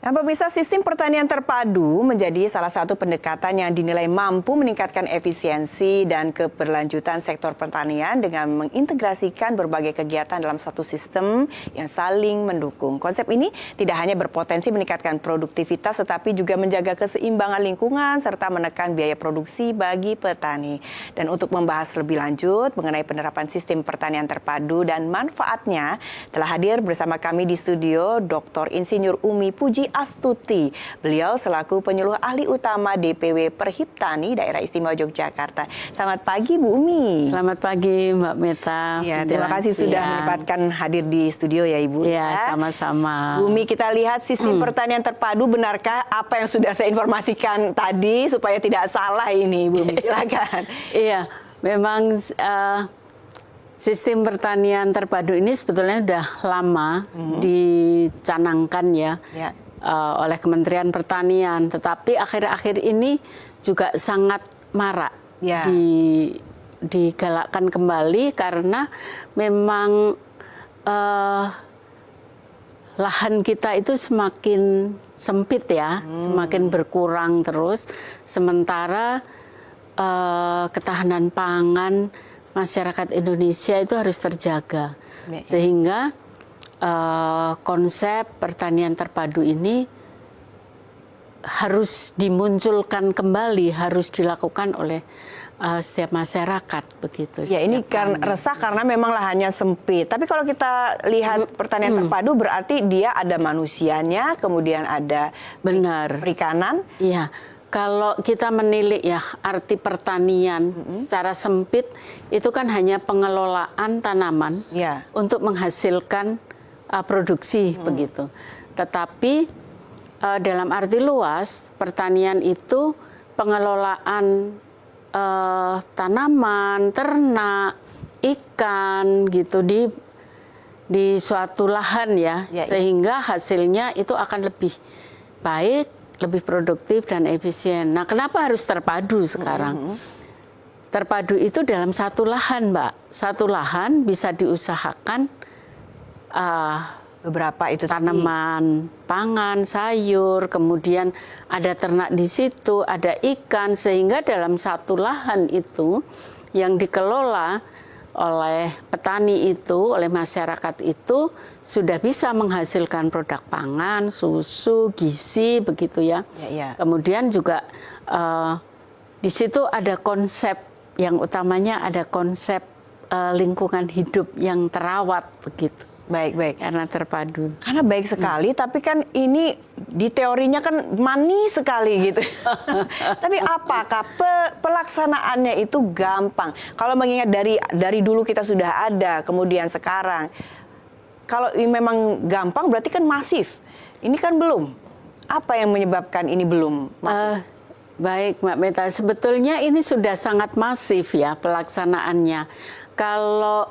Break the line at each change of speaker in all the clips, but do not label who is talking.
Nah, pemirsa, sistem pertanian terpadu menjadi salah satu pendekatan yang dinilai mampu meningkatkan efisiensi dan keberlanjutan sektor pertanian dengan mengintegrasikan berbagai kegiatan dalam satu sistem yang saling mendukung. Konsep ini tidak hanya berpotensi meningkatkan produktivitas, tetapi juga menjaga keseimbangan lingkungan serta menekan biaya produksi bagi petani. Dan untuk membahas lebih lanjut mengenai penerapan sistem pertanian terpadu dan manfaatnya, telah hadir bersama kami di studio Dr. Insinyur Umi Puji Astuti. Beliau selaku penyuluh ahli utama DPW Perhiptani Daerah Istimewa Yogyakarta. Selamat pagi, Bu Umi.
Selamat pagi, Mbak Meta.
Ya, terima kasih sudah menyempatkan hadir di studio ya, Ibu.
Ya, sama-sama.
Bu Umi, kita lihat sistem pertanian terpadu, benarkah apa yang sudah saya informasikan tadi supaya tidak salah ini, Bu Umi? Silakan.
Iya, memang sistem pertanian terpadu ini sebetulnya sudah lama dicanangkan ya. Oleh Kementerian Pertanian, tetapi akhir-akhir ini juga sangat marak digalakkan kembali karena memang lahan kita itu semakin sempit ya, semakin berkurang terus, sementara ketahanan pangan masyarakat Indonesia itu harus terjaga, sehingga konsep pertanian terpadu ini harus dimunculkan kembali, harus dilakukan oleh setiap masyarakat begitu.
Ya, ini kan resah karena memang lahannya sempit. Tapi kalau kita lihat pertanian terpadu berarti dia ada manusianya, kemudian ada perikanan.
Iya. Kalau kita menilik ya arti pertanian secara sempit itu kan hanya pengelolaan tanaman untuk menghasilkan produksi begitu. Tetapi dalam arti luas pertanian itu pengelolaan tanaman, ternak, ikan gitu di suatu lahan ya, sehingga hasilnya itu akan lebih baik, lebih produktif dan efisien. Nah, kenapa harus terpadu sekarang? Terpadu itu dalam satu lahan, Mbak. Satu lahan bisa diusahakan
beberapa itu
tanaman, pangan, sayur, kemudian ada ternak di situ, ada ikan, sehingga dalam satu lahan itu yang dikelola oleh petani itu, oleh masyarakat itu sudah bisa menghasilkan produk pangan, susu, gizi, begitu ya. Kemudian juga di situ ada konsep yang utamanya, ada konsep lingkungan hidup yang terawat begitu.
Baik.
Karena terpadu.
Karena baik sekali, tapi kan ini di teorinya kan manis sekali gitu. Tapi apakah pelaksanaannya itu gampang? Kalau mengingat dari dulu kita sudah ada, kemudian sekarang, kalau memang gampang berarti kan masif. Ini kan belum. Apa yang menyebabkan ini belum masif?
Baik, Mbak Meta. Sebetulnya ini sudah sangat masif ya pelaksanaannya. Kalau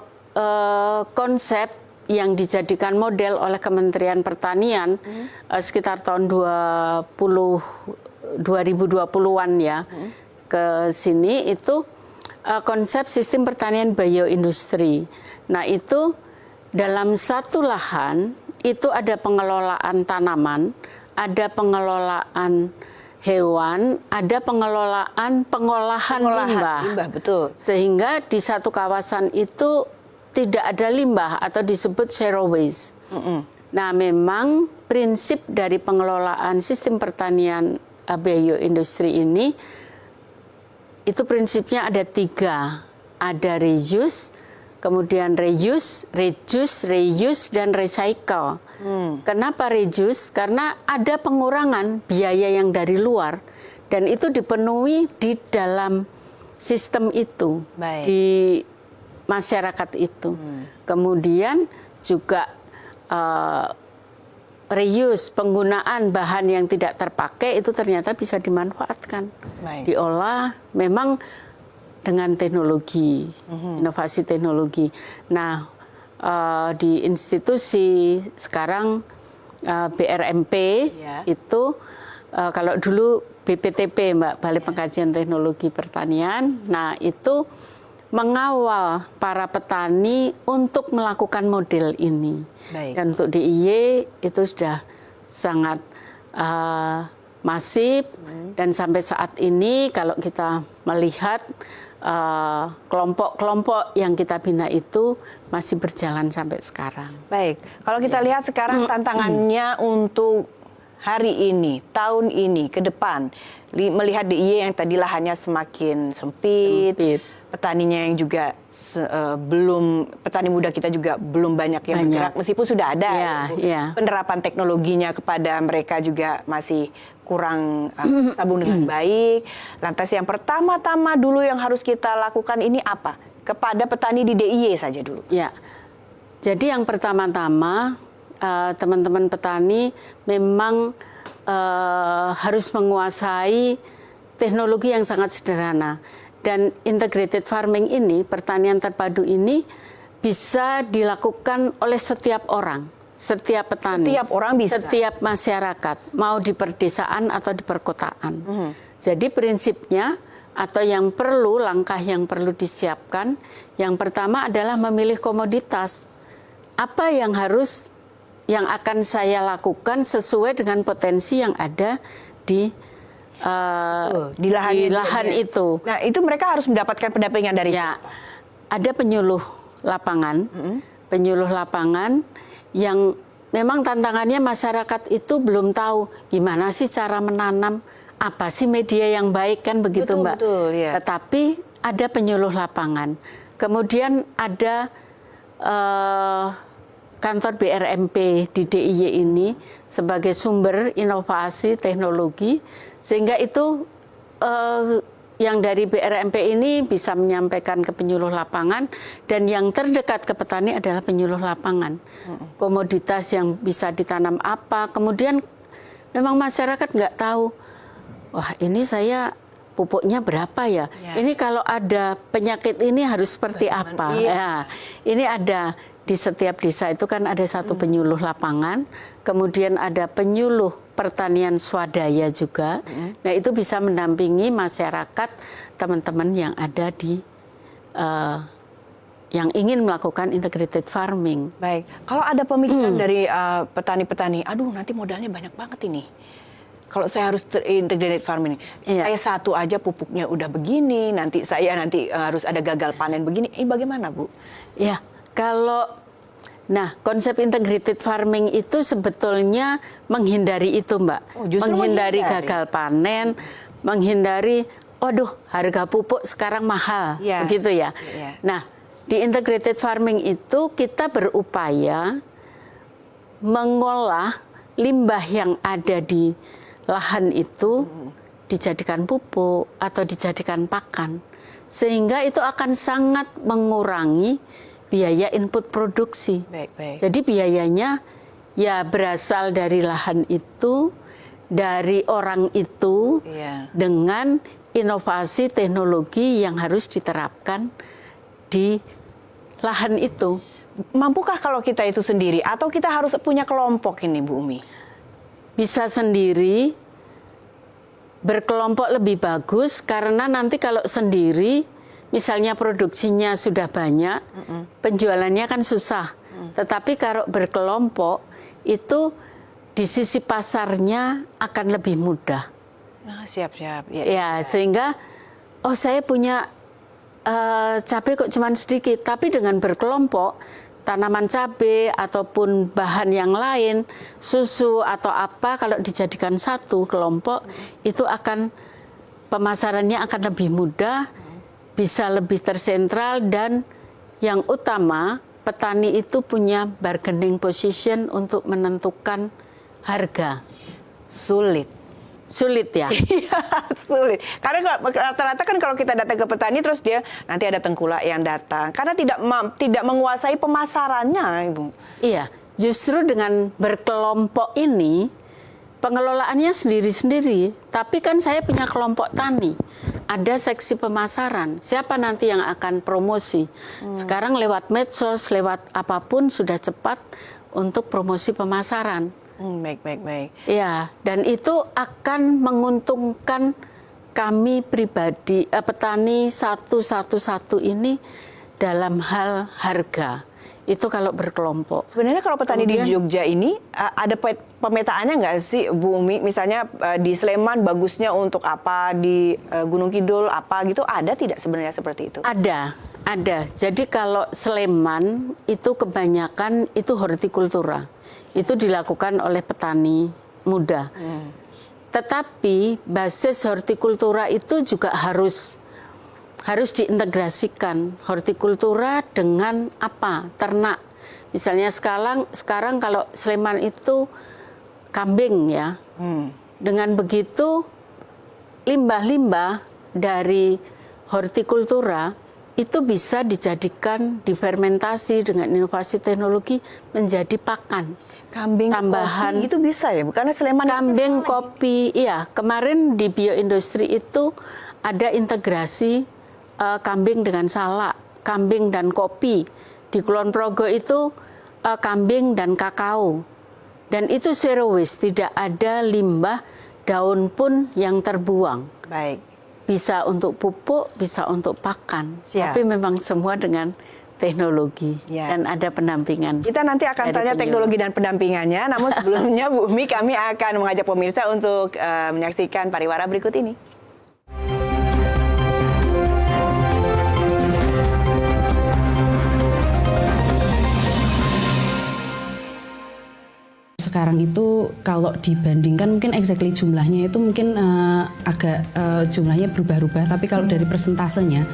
konsep yang dijadikan model oleh Kementerian Pertanian sekitar tahun 2020-an ya ke sini itu konsep sistem pertanian bioindustri. Nah, itu dalam satu lahan itu ada pengelolaan tanaman, ada pengelolaan hewan, ada pengelolaan pengolahan limbah.
Betul.
Sehingga di satu kawasan itu tidak ada limbah atau disebut zero waste. Nah, memang prinsip dari pengelolaan sistem pertanian bioindustri ini itu prinsipnya ada 3. Ada reuse, kemudian reuse, dan recycle. Kenapa reuse? Karena ada pengurangan biaya yang dari luar dan itu dipenuhi di dalam sistem itu, di masyarakat itu. Kemudian juga reuse, penggunaan bahan yang tidak terpakai itu ternyata bisa dimanfaatkan, diolah memang dengan teknologi, inovasi teknologi. Nah, di institusi sekarang BRMP itu kalau dulu BPTP, Mbak, Balai Pengkajian Teknologi Pertanian, nah itu mengawal para petani untuk melakukan model ini. Dan untuk DIY itu sudah sangat masif, dan sampai saat ini kalau kita melihat kelompok-kelompok yang kita bina itu masih berjalan sampai sekarang.
Baik, kalau kita lihat sekarang tantangannya untuk hari ini, tahun ini, ke depan, melihat DIY yang tadi lahannya semakin sempit, petaninya yang juga petani muda kita juga belum banyak yang bergerak, meskipun sudah ada penerapan teknologinya kepada mereka juga masih kurang tersambung dengan baik. Lantas yang pertama-tama dulu yang harus kita lakukan ini apa? Kepada petani di DIY saja dulu.
Ya, jadi yang pertama-tama teman-teman petani memang harus menguasai teknologi yang sangat sederhana. Dan integrated farming ini, pertanian terpadu ini bisa dilakukan oleh setiap orang, setiap petani,
setiap orang bisa,
setiap masyarakat, mau di perdesaan atau di perkotaan. Jadi prinsipnya atau langkah yang perlu disiapkan, yang pertama adalah memilih komoditas. Apa yang akan saya lakukan sesuai dengan potensi yang ada di lahan itu.
Nah, itu mereka harus mendapatkan pendampingan dari siapa?
Ada penyuluh lapangan yang memang tantangannya masyarakat itu belum tahu gimana sih cara menanam, apa sih media yang baik, kan begitu, Mbak.
Betul, ya.
Tetapi ada penyuluh lapangan. Kemudian ada kantor BRMP di DIY ini sebagai sumber inovasi teknologi, sehingga itu yang dari BRMP ini bisa menyampaikan ke penyuluh lapangan, dan yang terdekat ke petani adalah penyuluh lapangan. Komoditas yang bisa ditanam apa, kemudian memang masyarakat nggak tahu, wah ini saya pupuknya berapa ya? Ini kalau ada penyakit ini harus seperti apa? Ya, ini ada di setiap desa itu kan ada satu penyuluh lapangan, kemudian ada penyuluh pertanian swadaya juga. Nah, itu bisa mendampingi masyarakat, teman-teman yang ada di yang ingin melakukan integrated farming.
Baik, kalau ada pemikiran dari petani-petani, aduh nanti modalnya banyak banget ini. Kalau saya harus integrated farming, saya satu aja pupuknya udah begini, nanti harus ada gagal panen begini. Ini bagaimana, Bu?
Ya, konsep integrated farming itu sebetulnya menghindari itu, Mbak. Menghindari gagal panen, menghindari, waduh harga pupuk sekarang mahal, begitu ya. Nah, di integrated farming itu kita berupaya mengolah limbah yang ada di lahan itu dijadikan pupuk atau dijadikan pakan, sehingga itu akan sangat mengurangi biaya input produksi. Jadi biayanya ya berasal dari lahan itu, dari orang itu, dengan inovasi teknologi yang harus diterapkan di lahan itu.
Mampukah kalau kita itu sendiri atau kita harus punya kelompok ini, Bu Umi?
Bisa sendiri, berkelompok lebih bagus, karena nanti kalau sendiri, misalnya produksinya sudah banyak, penjualannya kan susah. Tetapi kalau berkelompok, itu di sisi pasarnya akan lebih mudah.
Siap-siap.
Ya, sehingga, saya punya cabai kok cuma sedikit, tapi dengan berkelompok, tanaman cabai ataupun bahan yang lain, susu atau apa, kalau dijadikan satu kelompok, itu akan pemasarannya akan lebih mudah, bisa lebih tersentral, dan yang utama petani itu punya bargaining position untuk menentukan harga. Sulit ya?
Sulit. Karena rata-rata kan kalau kita datang ke petani terus dia nanti ada tengkulak yang datang karena tidak menguasai pemasarannya, Ibu.
Iya, justru dengan berkelompok ini pengelolaannya sendiri-sendiri. Tapi kan saya punya kelompok tani, ada seksi pemasaran. Siapa nanti yang akan promosi? Sekarang lewat medsos, lewat apapun sudah cepat untuk promosi pemasaran.
Baik.
Ya, dan itu akan menguntungkan kami pribadi, petani satu ini dalam hal harga. Itu kalau berkelompok.
Sebenarnya kalau petani di Jogja ini ada pemetaannya nggak sih, Bu Umi? Misalnya di Sleman bagusnya untuk apa, di Gunung Kidul apa gitu, ada tidak sebenarnya seperti itu?
Ada. Jadi kalau Sleman itu kebanyakan itu hortikultura. Itu dilakukan oleh petani muda. Tetapi basis hortikultura itu juga harus diintegrasikan hortikultura dengan apa? Ternak. Misalnya sekarang kalau Sleman itu kambing ya. Dengan begitu limbah-limbah dari hortikultura itu bisa dijadikan difermentasi dengan inovasi teknologi menjadi pakan.
Kambing,
tambahan
kopi itu bisa ya? Karena Sleman
kambing, kopi, iya. Kemarin di bioindustri itu ada integrasi kambing dengan salak, kambing dan kopi. Di Kulon Progo itu kambing dan kakao. Dan itu zero waste, tidak ada limbah daun pun yang terbuang.
Baik.
Bisa untuk pupuk, bisa untuk pakan.
Siap.
Tapi memang semua dengan teknologi dan ada pendampingan.
Kita nanti akan tanya teknologi dan pendampingannya. Namun sebelumnya Bu Umi, kami akan mengajak pemirsa untuk menyaksikan pariwara berikut ini.
Sekarang itu kalau dibandingkan mungkin exactly jumlahnya itu mungkin agak jumlahnya berubah-ubah, tapi kalau dari persentasenya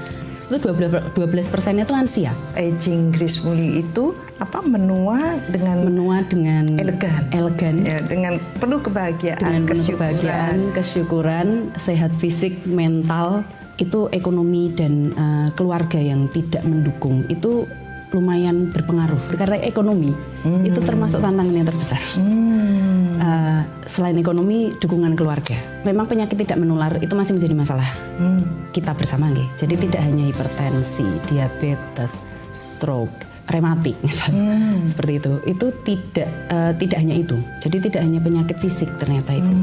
itu 12% itu lansia.
Aging gracefully itu menua dengan elegan ya, dengan penuh kebahagiaan,
kesyukuran, sehat fisik, mental, itu ekonomi dan keluarga yang tidak mendukung itu lumayan berpengaruh karena ekonomi itu termasuk tantangan yang terbesar. Selain ekonomi, dukungan keluarga. Memang penyakit tidak menular itu masih menjadi masalah kita bersama, jadi tidak hanya hipertensi, diabetes, stroke, rematik misalnya seperti itu. Itu tidak hanya itu. Jadi tidak hanya penyakit fisik ternyata itu.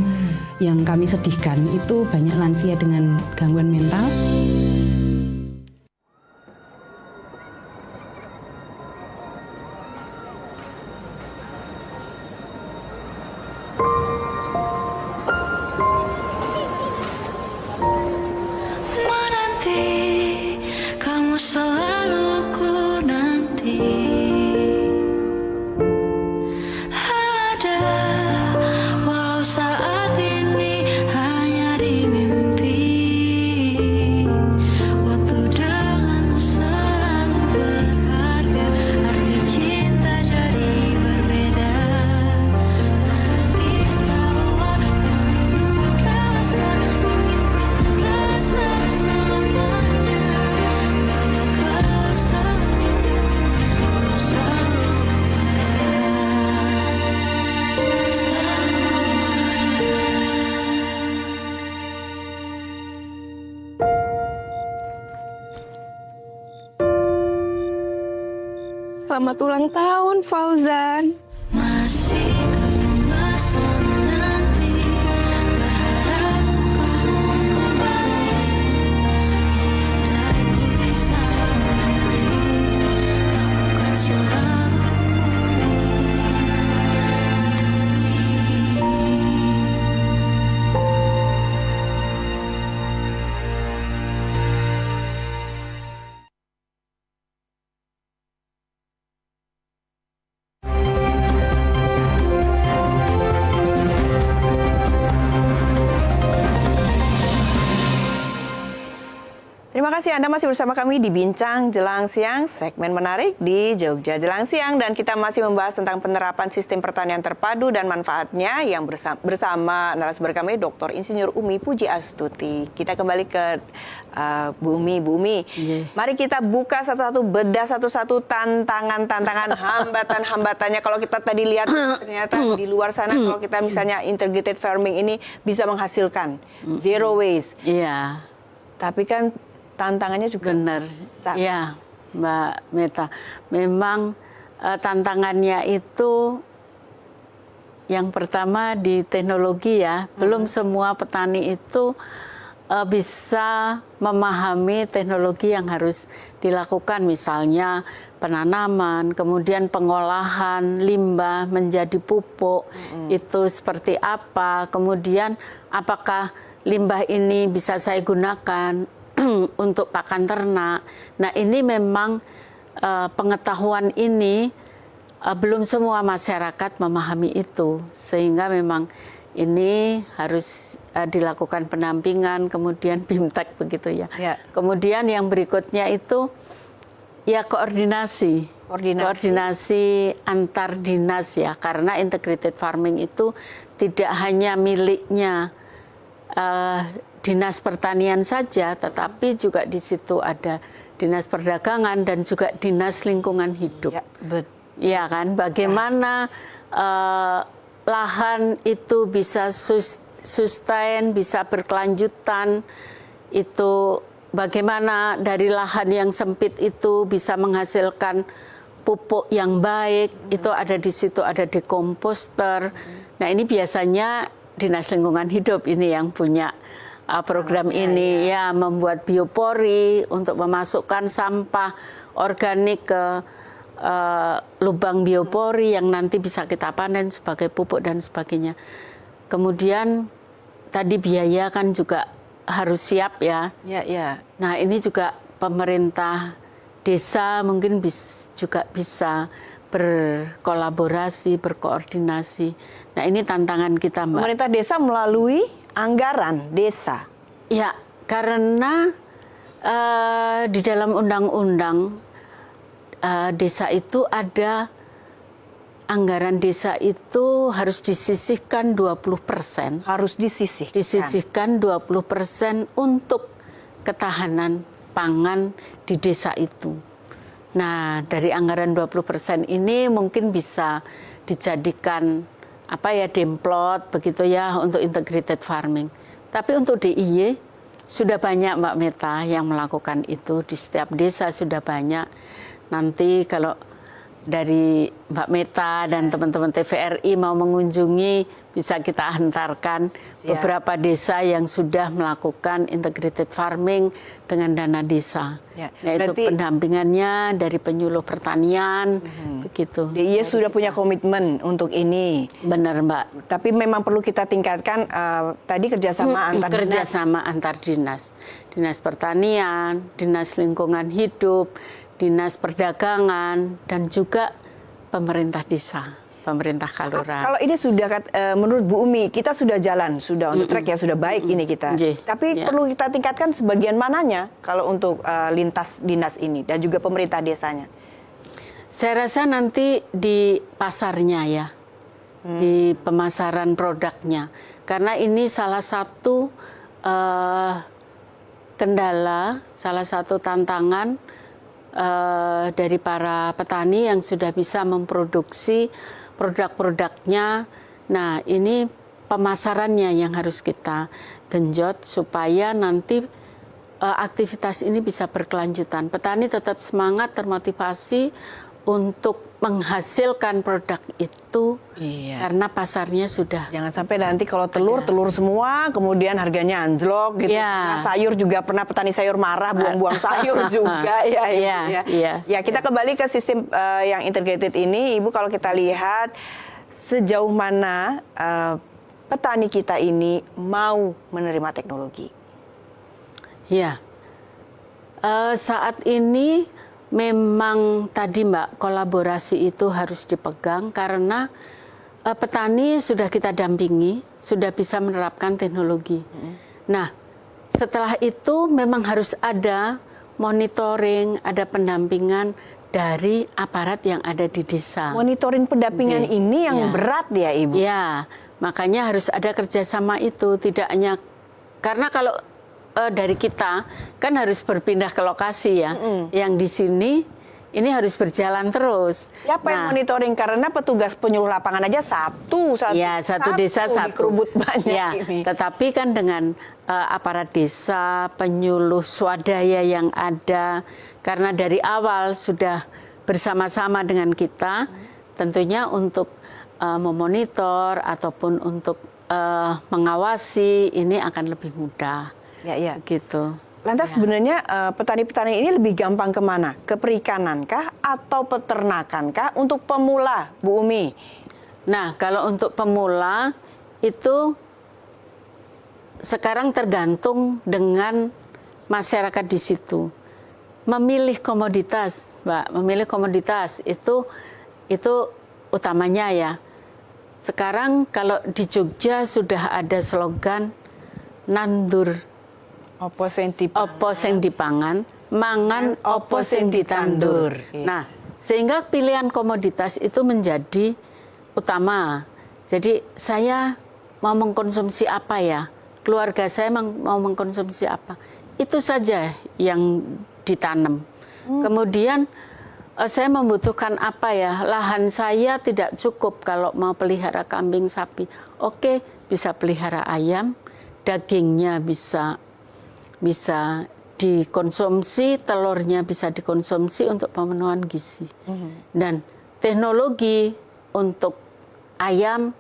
Yang kami sedihkan itu banyak lansia dengan gangguan mental.
Selamat ulang tahun, Fauzan.
Masih nanti berharap kamu kembali. Andai ku bisa memilih, kamu kan selalu
Terima kasih Anda masih bersama kami di Bincang Jelang Siang, segmen menarik di Jogja Jelang Siang. Dan kita masih membahas tentang penerapan sistem pertanian terpadu dan manfaatnya yang bersama narasumber kami Dr. Insinyur Umi Pujiastuti. Kita kembali ke Bu Umi. Mari kita buka satu-satu, bedah satu-satu tantangan-tantangan, hambatan-hambatannya. Kalau kita tadi lihat ternyata di luar sana kalau kita misalnya integrated farming ini bisa menghasilkan zero waste.
Iya.
Tapi kan tantangannya juga
benar. Ya, Mbak Meta. Memang tantangannya itu yang pertama di teknologi ya. Belum semua petani itu bisa memahami teknologi yang harus dilakukan, misalnya penanaman, kemudian pengolahan limbah menjadi pupuk, itu seperti apa, kemudian apakah limbah ini bisa saya gunakan untuk pakan ternak. Nah, ini memang pengetahuan ini belum semua masyarakat memahami itu, sehingga memang ini harus dilakukan pendampingan, kemudian BIMTEK begitu ya.
Ya.
Kemudian yang berikutnya itu ya koordinasi antar dinas ya, karena integrated farming itu tidak hanya miliknya dinas pertanian saja, tetapi juga di situ ada dinas perdagangan dan juga dinas lingkungan hidup.
Ya, betul.
Ya kan, bagaimana lahan itu bisa sustain, bisa berkelanjutan, itu bagaimana dari lahan yang sempit itu bisa menghasilkan pupuk yang baik, itu ada di situ, ada di komposter. Nah, ini biasanya Dinas Lingkungan Hidup ini yang punya program ini ya, membuat biopori untuk memasukkan sampah organik ke lubang biopori yang nanti bisa kita panen sebagai pupuk dan sebagainya. Kemudian tadi biaya kan juga harus siap ya.
Ya.
Nah, ini juga pemerintah desa mungkin juga bisa berkolaborasi, berkoordinasi. Nah, ini tantangan kita, Mbak.
Pemerintah desa melalui anggaran desa.
Ya, karena di dalam undang-undang desa itu ada anggaran desa itu harus disisihkan 20%.
Harus disisihkan.
Disisihkan 20% untuk ketahanan pangan di desa itu. Nah, dari anggaran 20% ini mungkin bisa dijadikan demplot begitu ya untuk integrated farming. Tapi untuk DIY sudah banyak Mbak Meta yang melakukan itu, di setiap desa sudah banyak. Nanti kalau dari Mbak Meta dan teman-teman TVRI mau mengunjungi, bisa kita hantarkan beberapa desa yang sudah melakukan integrated farming dengan dana desa.
Ya.
Nah, itu pendampingannya dari penyuluh pertanian, begitu.
DIY sudah punya komitmen untuk ini.
Benar, Mbak.
Tapi memang perlu kita tingkatkan tadi kerjasama antar dinas.
Kerjasama antar dinas. Dinas pertanian, dinas lingkungan hidup, dinas perdagangan, dan juga pemerintah desa, pemerintah kalurahan.
Kalau ini sudah menurut Bu Umi, kita sudah jalan, sudah on the track ya, sudah baik ini kita. Tapi perlu kita tingkatkan sebagian mananya kalau untuk lintas dinas ini dan juga pemerintah desanya.
Saya rasa nanti di pasarnya ya, di pemasaran produknya. Karena ini salah satu kendala, salah satu tantangan dari para petani yang sudah bisa memproduksi produk-produknya. Nah, ini pemasarannya yang harus kita genjot supaya nanti aktivitas ini bisa berkelanjutan. Petani tetap semangat, termotivasi untuk menghasilkan produk itu karena pasarnya sudah.
Jangan sampai nanti kalau telur semua, kemudian harganya anjlok gitu. Nah, sayur juga pernah petani sayur marah buang-buang sayur juga ya. Kita kembali ke sistem yang integrated ini, Ibu, kalau kita lihat sejauh mana petani kita ini mau menerima teknologi.
Ya, saat ini memang tadi Mbak, kolaborasi itu harus dipegang karena petani sudah kita dampingi, sudah bisa menerapkan teknologi. Nah, setelah itu memang harus ada monitoring, ada pendampingan dari aparat yang ada di desa.
Monitoring pendampingan ini yang berat ya, Ibu?
Ya, makanya harus ada kerjasama itu, tidak hanya karena kalau dari kita kan harus berpindah ke lokasi ya. Yang di sini ini harus berjalan terus.
Siapa yang monitoring? Karena petugas penyuluh lapangan aja satu
desa satu.
Dikerubut banyak
ya,
ini.
Tetapi kan dengan aparat desa, penyuluh swadaya yang ada, karena dari awal sudah bersama-sama dengan kita, tentunya untuk memonitor ataupun untuk mengawasi ini akan lebih mudah.
Ya.
Gitu.
Lantas sebenarnya petani-petani ini lebih gampang kemana? Ke perikanan kah atau peternakan kah untuk pemula, Bu Umi?
Nah, kalau untuk pemula itu sekarang tergantung dengan masyarakat di situ. Memilih komoditas, Mbak, memilih komoditas itu utamanya ya. Sekarang kalau di Jogja sudah ada slogan nandur
Opo
sing dipangan, mangan opo sing ditandur. Nah, sehingga pilihan komoditas itu menjadi utama. Jadi saya mau mengkonsumsi apa ya? Keluarga saya mau mengkonsumsi apa? Itu saja yang ditanam. Kemudian saya membutuhkan apa ya? Lahan saya tidak cukup kalau mau pelihara kambing, sapi. Oke, bisa pelihara ayam, dagingnya bisa dikonsumsi, telurnya bisa dikonsumsi untuk pemenuhan gizi. Dan teknologi untuk ayam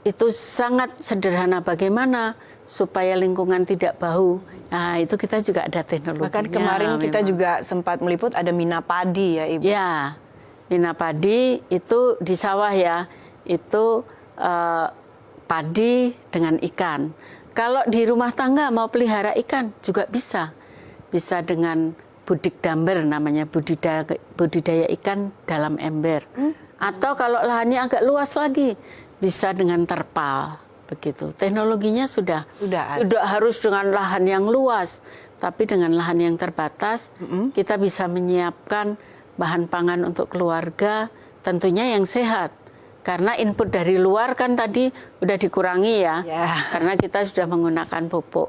itu sangat sederhana, bagaimana supaya lingkungan tidak bau. Nah, itu kita juga ada teknologinya.
Bahkan kemarin kita
memang
juga sempat meliput ada mina padi ya, Ibu.
Ya, mina padi itu di sawah ya, itu padi dengan ikan. Kalau di rumah tangga mau pelihara ikan juga bisa. Bisa dengan budik damber namanya, budidaya ikan dalam ember. Atau kalau lahannya agak luas lagi, bisa dengan terpal. Begitu. Teknologinya sudah
ada.
Tidak harus dengan lahan yang luas, tapi dengan lahan yang terbatas, kita bisa menyiapkan bahan pangan untuk keluarga, tentunya yang sehat. Karena input dari luar kan tadi udah dikurangi ya. Karena kita sudah menggunakan pupuk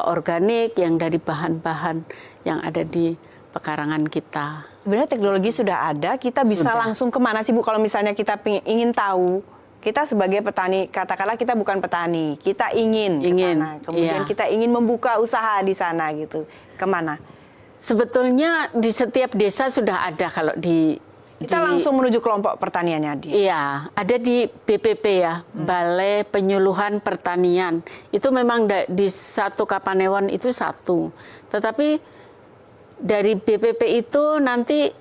organik yang dari bahan-bahan yang ada di pekarangan kita.
Sebenarnya teknologi sudah ada, kita bisa langsung kemana sih Bu kalau misalnya kita ingin tahu? Kita sebagai petani, katakanlah kita bukan petani, kita ingin ke sana. Kemudian kita ingin membuka usaha di sana gitu. Kemana?
Sebetulnya di setiap desa sudah ada kalau
kita langsung menuju kelompok pertaniannya dia.
Iya, ada di BPP ya, Balai Penyuluhan Pertanian. Itu memang di satu Kapanewon itu satu. Tetapi dari BPP itu nanti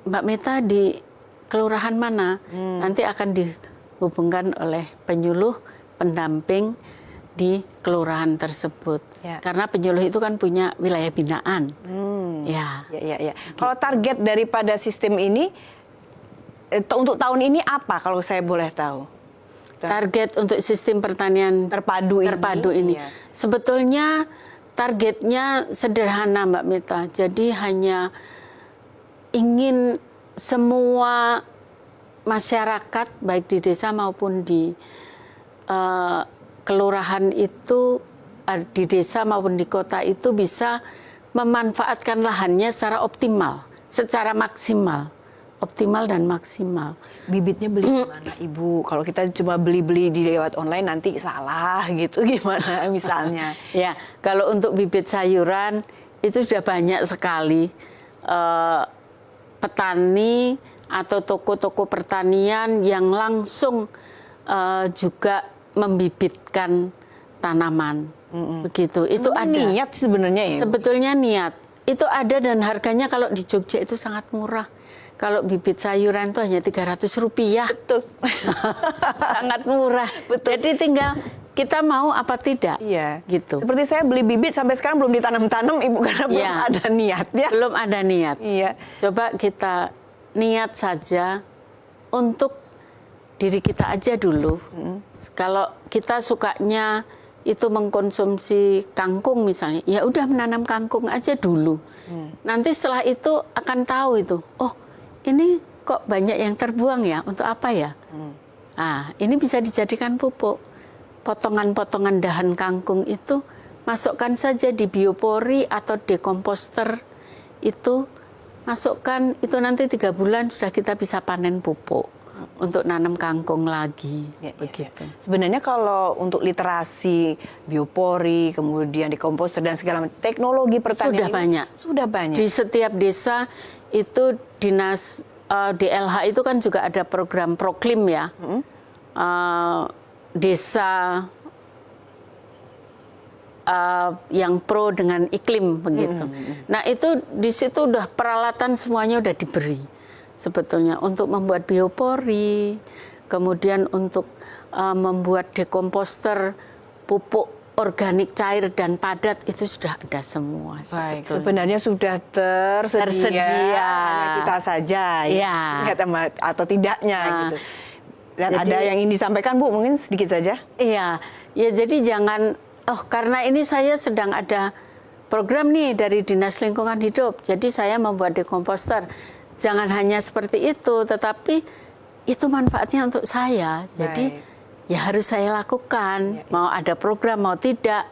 Mbak Mita di kelurahan mana? Nanti akan dihubungkan oleh penyuluh pendamping di kelurahan tersebut. Karena penyuluh itu kan punya wilayah binaan. Ya.
Kalau target daripada sistem ini untuk tahun ini apa kalau saya boleh tahu?
Target untuk sistem pertanian terpadu ini. Sebetulnya targetnya sederhana Mbak Mita. Jadi hanya ingin semua masyarakat baik di desa maupun di kelurahan itu, di desa maupun di kota itu bisa memanfaatkan lahannya secara optimal, secara maksimal, optimal dan maksimal.
Bibitnya beli di mana Ibu? Kalau kita cuma beli-beli di lewat online nanti salah gitu gimana misalnya?
Ya, kalau untuk bibit sayuran itu sudah banyak sekali petani atau toko-toko pertanian yang langsung juga membibitkan tanaman. Begitu, itu ada.
Niat sebenarnya ya?
Sebetulnya niat. Itu ada dan harganya kalau di Jogja itu sangat murah. Kalau bibit sayuran itu hanya Rp300.
Betul.
Sangat murah.
Betul.
Jadi tinggal kita mau apa tidak.
Iya.
Gitu.
Seperti saya beli bibit sampai sekarang belum ditanam-tanam Ibu karena belum ada niatnya.
Belum ada niat.
Iya.
Coba kita niat saja untuk diri kita aja dulu. Kalau kita sukanya itu mengkonsumsi kangkung misalnya, ya udah menanam kangkung aja dulu. Nanti setelah itu akan tahu itu, oh ini kok banyak yang terbuang ya, untuk apa ya? Nah, ini bisa dijadikan pupuk. Potongan-potongan dahan kangkung itu masukkan saja di biopori atau dekomposter itu, masukkan itu nanti 3 bulan sudah kita bisa panen pupuk untuk nanam kangkung lagi. Begitu.
Sebenarnya kalau untuk literasi biopori, kemudian dekomposter dan segala macam teknologi pertanian sudah banyak.
Di setiap desa itu dinas DLH itu kan juga ada program Proklim ya. Desa yang pro dengan iklim begitu. Nah itu di situ udah peralatan semuanya udah diberi sebetulnya untuk membuat biopori, kemudian untuk membuat dekomposter pupuk organik cair dan padat itu sudah ada semua.
Baik, sebenarnya sudah tersedia. Hanya kita saja ya. Ingat atau tidaknya gitu. Dan jadi, ada yang ingin disampaikan Bu, mungkin sedikit saja.
Iya, ya jadi jangan karena ini saya sedang ada program nih dari Dinas Lingkungan Hidup. Jadi saya membuat dekomposter. Jangan hanya seperti itu, tetapi itu manfaatnya untuk saya. Jadi ya harus saya lakukan, mau ada program mau tidak,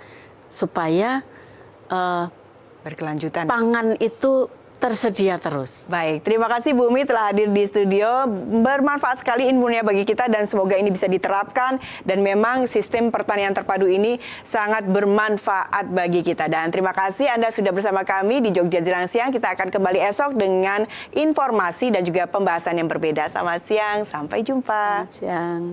supaya
berkelanjutan.
Pangan itu tersedia terus.
Baik, terima kasih Bu Umi telah hadir di studio. Bermanfaat sekali infonya bagi kita dan semoga ini bisa diterapkan dan memang sistem pertanian terpadu ini sangat bermanfaat bagi kita. Dan terima kasih Anda sudah bersama kami di Jogja Jelang Siang. Kita akan kembali esok dengan informasi dan juga pembahasan yang berbeda. Selamat siang, sampai jumpa.
Selamat siang.